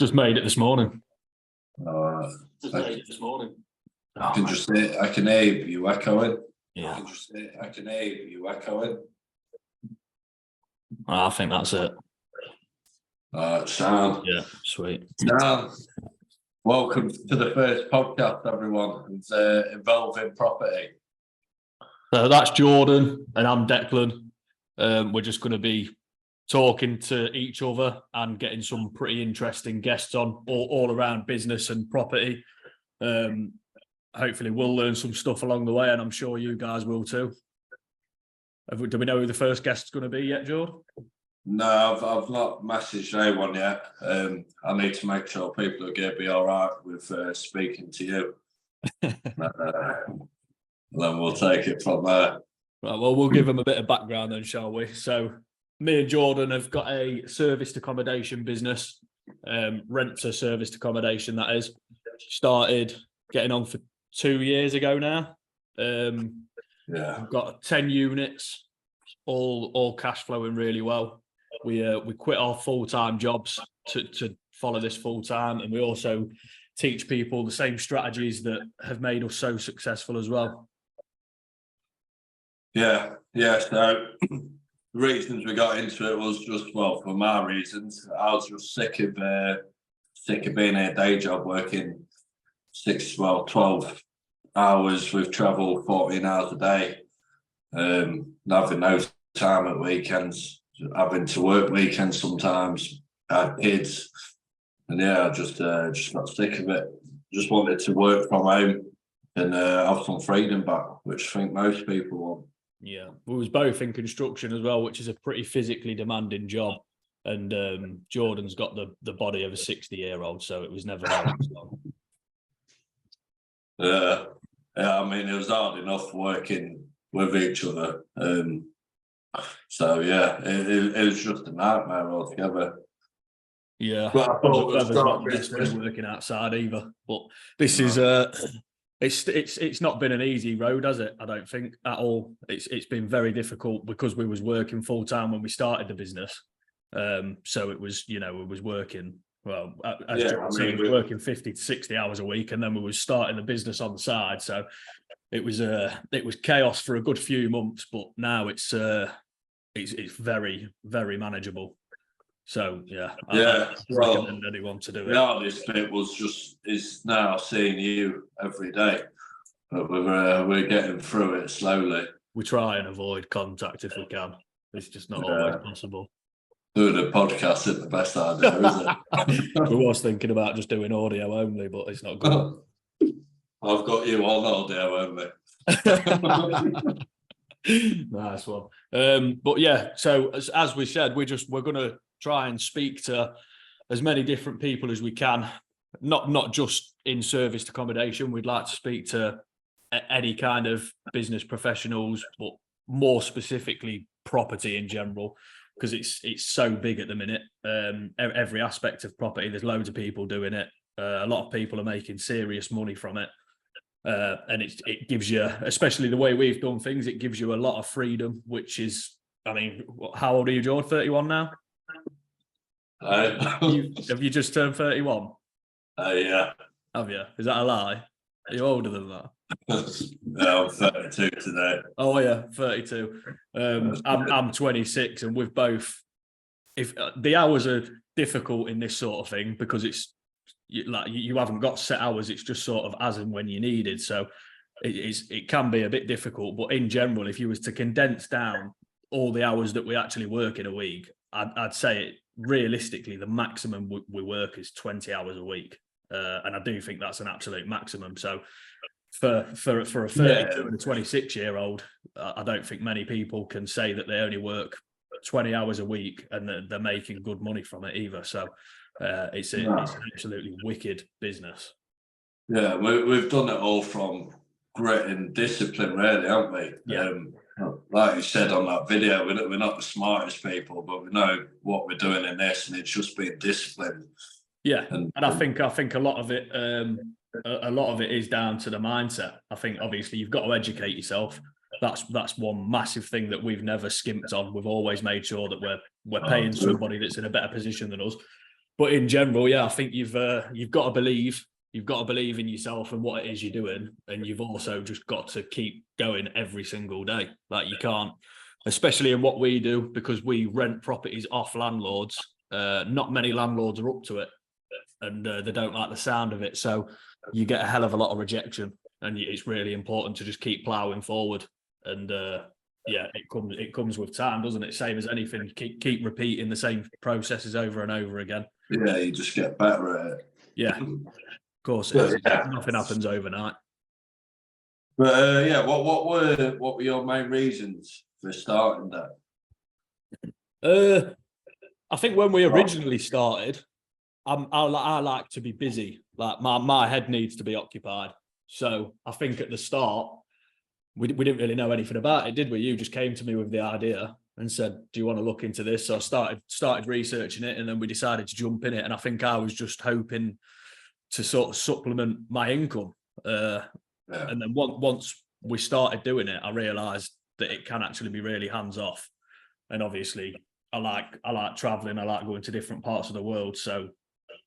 Just made it this morning. Just made it this morning. I can just say, I can hear you echoing. Yeah. I can hear you echoing. I think that's it. Sound. Yeah, sweet. Sound. Welcome to the first podcast, everyone. It's involving property. So that's Jordan and I'm Deklan. We're just going to be talking to each other and getting some pretty interesting guests on all around business and property. Hopefully we'll learn some stuff along the way, and I'm sure you guys will too. Do we know who the first guest's going to be yet, Jordan? No, I've not messaged anyone yet. I need to make sure people are going to be all right with speaking to you. Then we'll take it from there. Right, well, we'll give them a bit of background then, shall we? So me and Jordan have got a serviced accommodation business, renter serviced accommodation, that is. Started getting on for 2 years ago now. We've got 10 units, all cash flowing really well. We quit our full-time jobs to follow this full-time, and we also teach people the same strategies that have made us so successful as well. Yeah. So the reasons we got into it was just, well, for my reasons, I was just sick of being a day job, working 12 hours with travel, 14 hours a day, having no time at weekends, having to work weekends sometimes, had kids, and I just got sick of it. Just wanted to work from home and have some freedom back, which I think most people want. Yeah, we was both in construction as well, which is a pretty physically demanding job. And Jordan's got the body of a 60-year-old, so it was never that long. Yeah, I mean, it was hard enough working with each other. So yeah, it was just a nightmare altogether. Yeah, but I thought weather's not the best when you're working outside either. But this is it's not been an easy road, has it? I don't think at all. It's been very difficult because we was working full time when we started the business. So it was, we was working. Well, as John said, we were working 50 to 60 hours a week, and then we was starting the business on the side. So it was chaos for a good few months, but now it's very, very manageable. So I recommend anyone to do it. The hardest bit is now seeing you every day, but we're getting through it slowly. We try and avoid contact if we can. It's just not always possible. Doing a podcast isn't the best idea, is it? We was thinking about just doing audio only, but it's not good. I've got you on audio only. Nice one. But yeah, so as we said, we're going to try and speak to as many different people as we can, not just in serviced accommodation. We'd like to speak to any kind of business professionals, but more specifically property in general, because it's so big at the minute. Every aspect of property, there's loads of people doing it. A lot of people are making serious money from it. And it gives you, especially the way we've done things, it gives you a lot of freedom, which is, I mean, how old are you, George? 31 now? Have you just turned 31? Yeah. Have you? Is that a lie? Are you older than that? No, I'm 32 today. Oh yeah, 32. I'm 26, and we've both. If the hours are difficult in this sort of thing because it's you haven't got set hours, it's just sort of as and when you needed. So it can be a bit difficult. But in general, if you was to condense down all the hours that we actually work in a week, I'd say realistically the maximum we work is 20 hours a week, and I do think that's an absolute maximum. So for a 32 and a 26-year-old, I don't think many people can say that they only work 20 hours a week and they're making good money from it either. So it's an absolutely wicked business. Yeah, we've done it all from grit and discipline, really, haven't we? Yeah. Like you said on that video, we're not the smartest people, but we know what we're doing in this, and it's just being disciplined. Yeah, and I think a lot of it is down to the mindset. I think obviously you've got to educate yourself, that's one massive thing that we've never skimped on. We've always made sure that we're paying somebody that's in a better position than us. But in general, yeah, I think you've got to believe. You've got to believe in yourself and what it is you're doing, and you've also just got to keep going every single day. Like, you can't, especially in what we do, because we rent properties off landlords. Not many landlords are up to it, and they don't like the sound of it. So you get a hell of a lot of rejection, and it's really important to just keep ploughing forward. And yeah, it comes with time, doesn't it? Same as anything, keep repeating the same processes over and over again. Yeah, you just get better at it. Yeah. Of course, nothing happens overnight. But yeah, what were your main reasons for starting that? I think when we originally started, I like to be busy. Like, my head needs to be occupied. So I think at the start, we didn't really know anything about it, did we? You just came to me with the idea and said, "Do you want to look into this?" So I started researching it, and then we decided to jump in it. And I think I was just hoping to sort of supplement my income. And then once we started doing it, I realised that it can actually be really hands off. And obviously, I like traveling. I like going to different parts of the world. So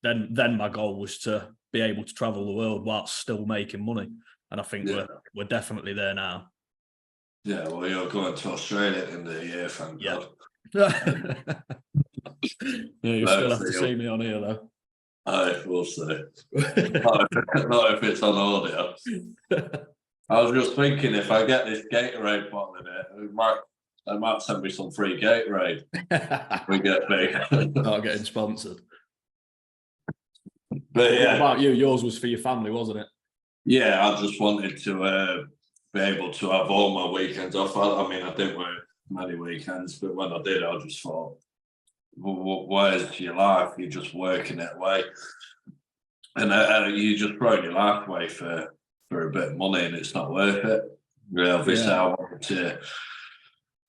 then my goal was to be able to travel the world whilst still making money. And I think we're definitely there now. Yeah, well, you're going to Australia in the year, thank God. Yeah, you still have to see me on here, though. We'll see. Not if it's on audio. I was just thinking, if I get this Gatorade bottle in it, they might send me some free Gatorade. We get big. Not getting sponsored. But yeah, what about you? Yours was for your family, wasn't it? Yeah, I just wanted to be able to have all my weekends off. I mean, I didn't work many weekends, but when I did, I just thought, where's your life? You're just working it away, and you just throw your life away for a bit of money, and it's not worth it. Yeah, obviously, I wanted to.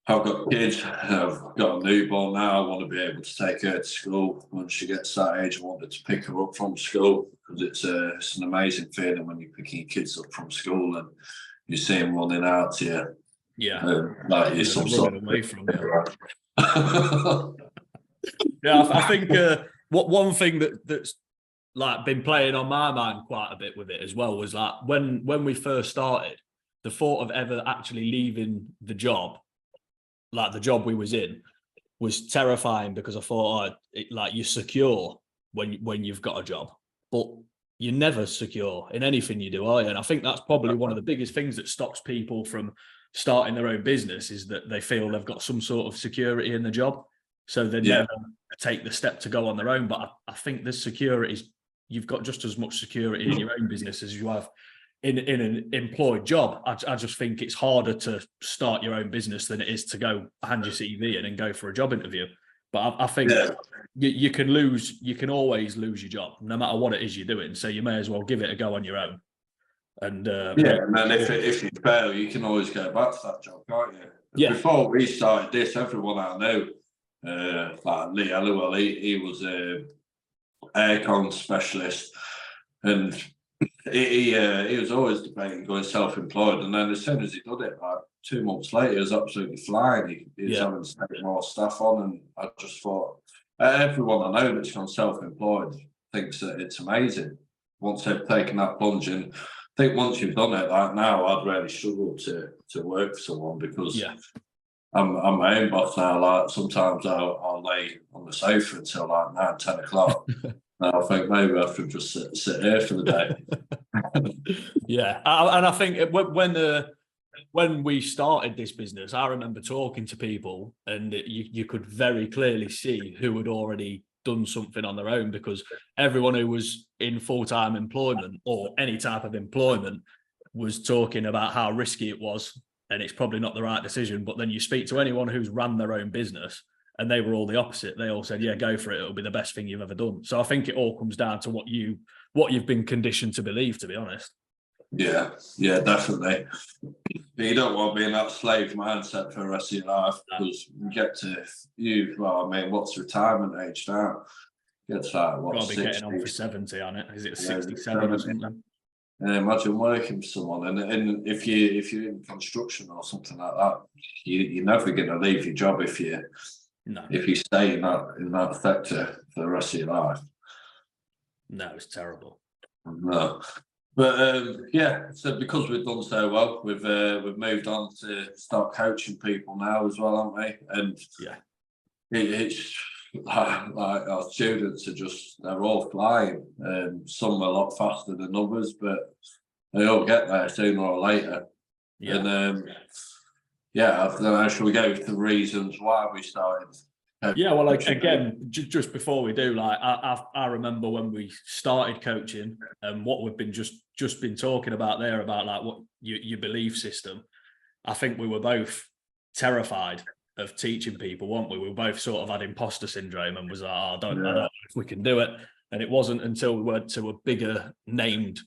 I've got kids. I've got a newborn now. I want to be able to take her to school when she gets that age. I wanted to pick her up from school, because it's an amazing feeling when you're picking your kids up from school and you see them running out to you. Yeah, like you're some sort away from you. Yeah, I think one thing that's like been playing on my mind quite a bit with it as well was like when we first started, the thought of ever actually leaving the job, like the job we was in, was terrifying, because I thought, like, you're secure when you've got a job, but you're never secure in anything you do, are you? And I think that's probably one of the biggest things that stops people from starting their own business, is that they feel they've got some sort of security in the job, so they never take the step to go on their own. But I think the security is, you've got just as much security in your own business as you have in an employed job. I just think it's harder to start your own business than it is to go hand your CV in and go for a job interview. But I think you can always lose your job, no matter what it is you're doing. So you may as well give it a go on your own. And and then if you fail, you can always go back to that job, can't you? Yeah. Before we started this, everyone I know, like Lee Halliwell, he was a aircon specialist, and he was always debating going self-employed. And then as soon as he did it, like 2 months later, he was absolutely flying. He was having to take more staff on, and I just thought, everyone I know that's gone self-employed thinks that it's amazing once they've taken that plunge. And I think once you've done it, like now, I'd really struggle to work for someone, because I'm my own boss now. Like, sometimes I'll lay on the sofa until like 9, 10 o'clock. And I think maybe I should just sit here for the day. Yeah, and I think when we started this business, I remember talking to people, and you could very clearly see who had already done something on their own, because everyone who was in full-time employment or any type of employment was talking about how risky it was, and it's probably not the right decision. But then you speak to anyone who's run their own business, and they were all the opposite. They all said, yeah, go for it. It'll be the best thing you've ever done. So I think it all comes down to what you've been conditioned to believe, to be honest. Yeah, definitely. But you don't want to be in that slave mindset for the rest of your life, because you get to what's retirement age now? It's like, what, Got to be 60? getting on for 70 on it. Is it 67 or something? Imagine working for someone, and if you're in construction or something like that, you're never going to leave your job if you stay in that sector for the rest of your life. No, it's terrible. No, but so because we've done so well, we've moved on to start coaching people now as well, haven't we? And it's like our students they're all flying. Some a lot faster than others, but they all get there sooner or later. Yeah. And I don't know, shall we go to the reasons why we started? Yeah, well, again, just before we do, I remember when we started coaching and what we've been just been talking about there about like what your belief system. I think we were both terrified of teaching people, weren't we? We both sort of had imposter syndrome and was like, I don't know if we can do it. And it wasn't until we went to a bigger named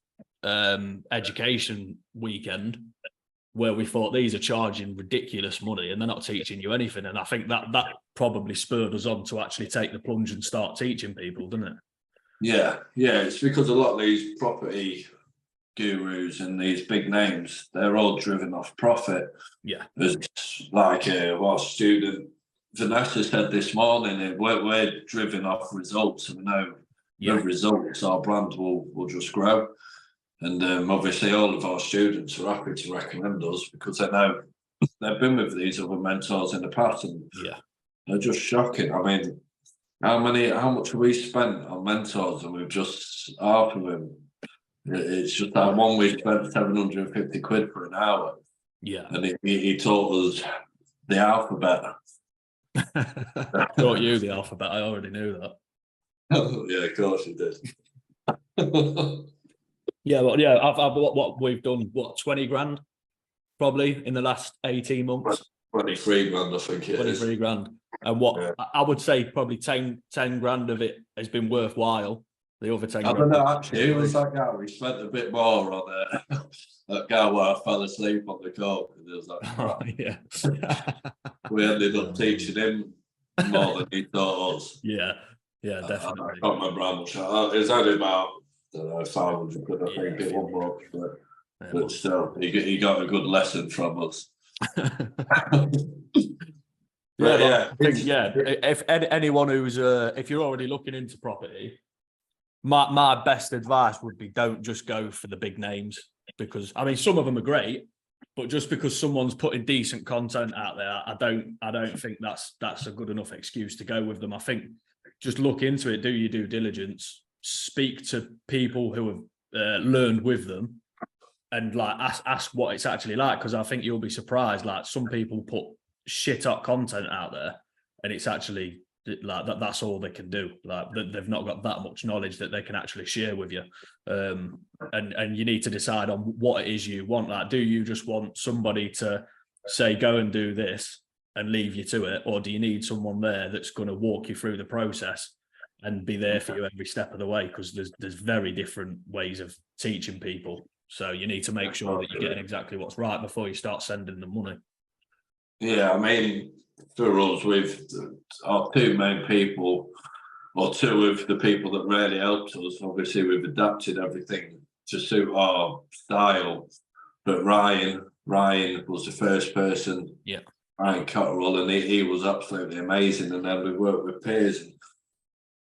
education weekend where we thought these are charging ridiculous money and they're not teaching you anything. And I think that probably spurred us on to actually take the plunge and start teaching people, didn't it? Yeah, it's because a lot of these property gurus and these big names, they're all driven off profit. Yeah. It's like what student Vanessa said this morning, we're driven off results, and we know with results our brand will just grow. And obviously all of our students are happy to recommend us because they know they've been with these other mentors in the past, and they're just shocking. I mean, how much have we spent on mentors, and we've just half of them. It's just that one we spent 750 quid for an hour. Yeah. And he taught us the alphabet. Taught you the alphabet. I already knew that. Yeah, of course he did. Yeah, well, what we've done, 20 grand probably in the last 18 months. 23 grand, I think it 23 grand. And I would say probably 10 grand of it has been worthwhile. The other 10 grand. I don't know, actually, who was that guy? We spent a bit more on that guy where I fell asleep on the court. We ended up teaching him more than he taught us. Yeah, definitely. I can't remember how much. It was only about, I don't know, 500 quid, I think it was, but still, he got a good lesson from us. If anyone who's if you're already looking into property, my best advice would be don't just go for the big names, because I mean some of them are great, but just because someone's putting decent content out there, I don't think that's a good enough excuse to go with them. I think just look into it, do your due diligence, speak to people who have learned with them, and like ask what it's actually like, because I think you'll be surprised. Like some people put shit up content out there, and it's actually like that's all they can do. Like they've not got that much knowledge that they can actually share with you. And you need to decide on what it is you want. Like, do you just want somebody to say go and do this and leave you to it, or do you need someone there that's going to walk you through the process and be there for you every step of the way? Because there's very different ways of teaching people, so you need to make sure that you're getting exactly what's right before you start sending them money. Yeah, I mean, for us, with our two main people, or two of the people that really helped us, obviously we've adapted everything to suit our style. But Ryan was the first person, Ryan Cotterill, and he was absolutely amazing. And then we worked with Piers, and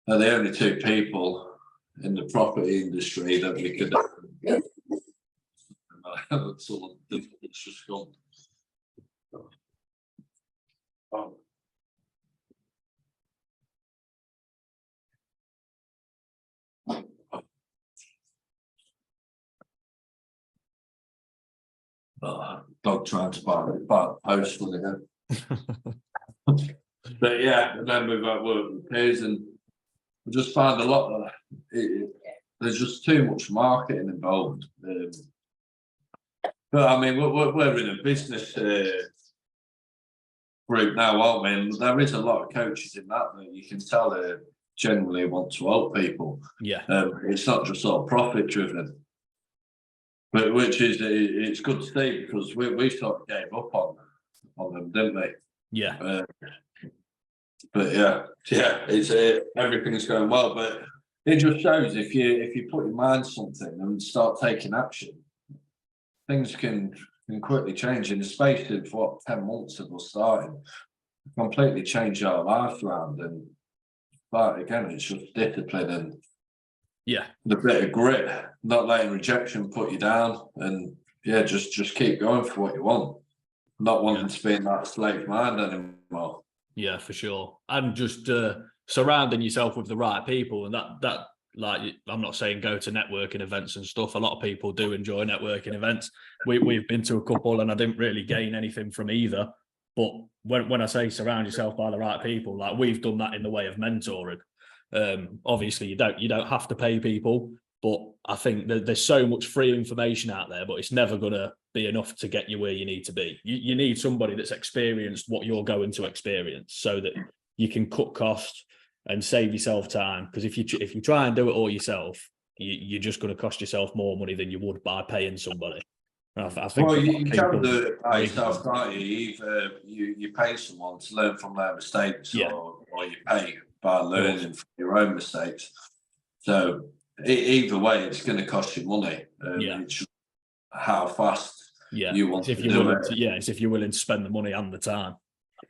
they're the only two people in the property industry that we could. It's just gone. Dog trying to buy the post for the But yeah, and then we've got work with Piers, and we just find a lot of there's just too much marketing involved. But I mean, we're in a business group now, aren't we? And there is a lot of coaches in that you can tell they generally want to help people. Yeah. It's not just all profit driven. But which is it's good to see, because we sort of gave up on them, didn't we? Yeah. But it's everything's going well. But it just shows if you put your mind to something and start taking action, things can quickly change in the space of 10 months of us starting, completely change our lives around. And but again, it's just discipline and the bit of grit, not letting rejection put you down, and just keep going for what you want, not wanting to be in that slave mind anymore. Yeah, for sure. And just surrounding yourself with the right people, and that like, I'm not saying go to networking events and stuff. A lot of people do enjoy networking events. We've been to a couple, and I didn't really gain anything from either. But when I say surround yourself by the right people, like we've done that in the way of mentoring. Obviously, you don't have to pay people, but I think that there's so much free information out there, but it's never going to be enough to get you where you need to be. You need somebody that's experienced what you're going to experience, so that you can cut costs and save yourself time. Because if you try and do it all yourself, you're just going to cost yourself more money than you would by paying somebody. I think you can do it by yourself, can't you? Either you pay someone to learn from their mistakes, or you pay by learning from your own mistakes. So either way, it's going to cost you money. It's just how fast you want to do it. It's if you're willing to spend the money and the time.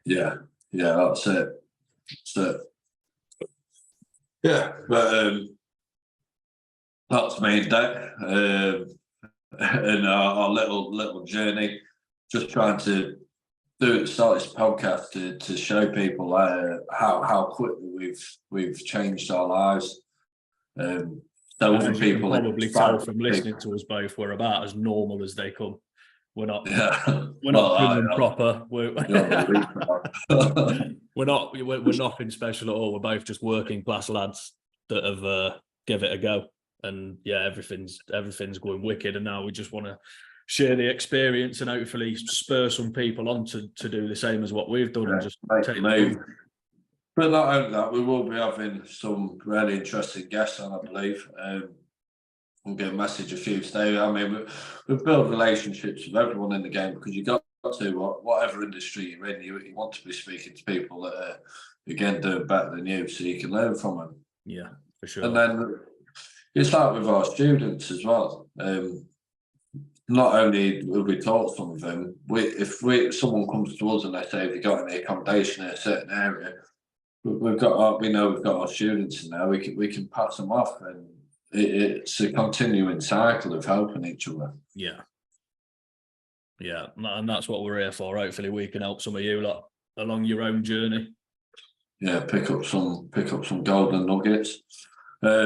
Yeah, that's it. Yeah, but that's me and Dec, and our little journey. Just trying to start this podcast to show people how quickly we've changed our lives. So other people probably tell from listening to us both, we're about as normal as they come. We're not. We're not prim and proper. We're nothing special at all. We're both just working class lads that have give it a go, and everything's going wicked. And now we just want to share the experience and hopefully spur some people on to do the same as what we've done, and just take the move. But not only that, we will be having some really interesting guests on, I believe. We'll get a message a few today. I mean, we've built relationships with everyone in the game, because you've got to, whatever industry you're in, you want to be speaking to people that are, again, doing better than you, so you can learn from them. Yeah, for sure. And then it's like with our students as well. Not only will we talk to some of them, if someone comes to us and they say, have you got any accommodation in a certain area, we know we've got our students in there, we can pass them off, and it's a continuing cycle of helping each other. Yeah, and that's what we're here for. Hopefully we can help some of you lot along your own journey. Yeah, pick up some golden nuggets. But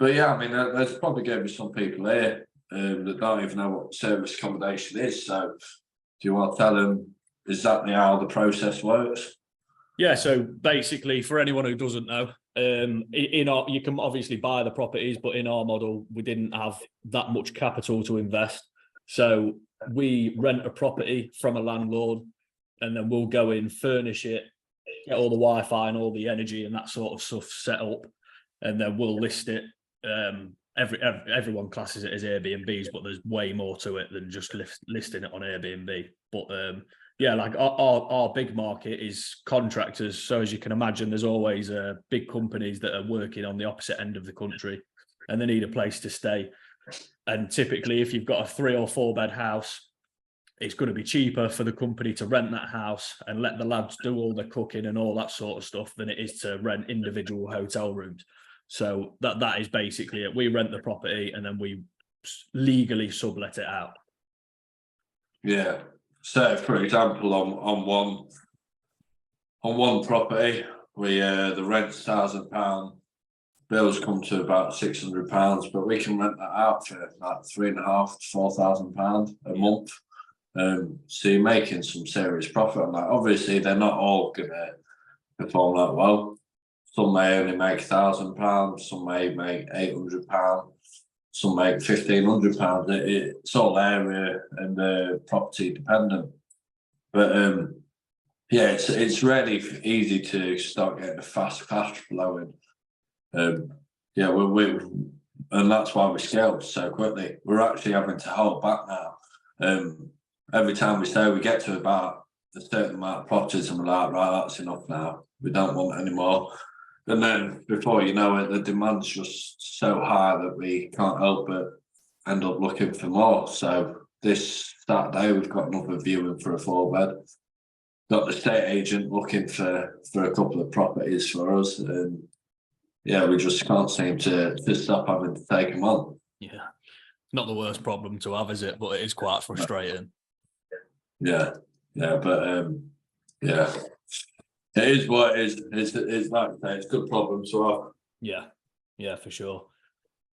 I mean, there's probably going to be some people here that don't even know what service accommodation is. So do you want to tell them exactly how the process works? Yeah, so basically, for anyone who doesn't know, you can obviously buy the properties, but in our model, we didn't have that much capital to invest. So we rent a property from a landlord, and then we'll go in, furnish it, get all the Wi-Fi and all the energy and that sort of stuff set up, and then we'll list it. Everyone classes it as Airbnbs, but there's way more to it than just listing it on Airbnb. But like our big market is contractors. So as you can imagine, there's always big companies that are working on the opposite end of the country, and they need a place to stay. And typically, if you've got a 3 or 4 bed house, it's going to be cheaper for the company to rent that house and let the lads do all the cooking and all that sort of stuff than it is to rent individual hotel rooms. So that is basically it. We rent the property and then we legally sublet it out. Yeah. So, for example, on one property, the rent's £1,000, bills come to about £600, but we can rent that out for like £3,500 to £4,000 a month. So you're making some serious profit on that. Obviously, they're not all going to perform that well. Some may only make £1,000, some may make £800, some make £1,500. It's all area and property dependent. But it's really easy to start getting a fast cash flowing. And that's why we scaled so quickly. We're actually having to hold back now. Every time we say we get to about a certain amount of properties, and we're like, right, that's enough now. We don't want any more. And then before you know it, the demand's just so high that we can't help but end up looking for more. So this Saturday, we've got another viewing for a 4-bed. Got the estate agent looking for a couple of properties for us, and yeah, we just can't seem to stop having to take them on. Yeah, not the worst problem to have, is it? But it is quite frustrating. Yeah, but yeah, it is what it is. It's like I say, it's a good problem to have. Yeah, for sure.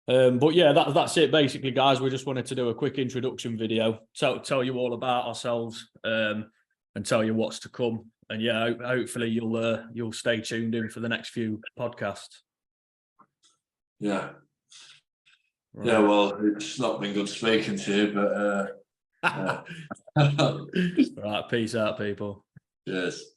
But yeah, that's it basically, guys. We just wanted to do a quick introduction video, tell you all about ourselves, and tell you what's to come. And yeah, hopefully you'll stay tuned in for the next few podcasts. Yeah. Right. Yeah, well, it's not been good speaking to you, but Right, peace out, people. Cheers.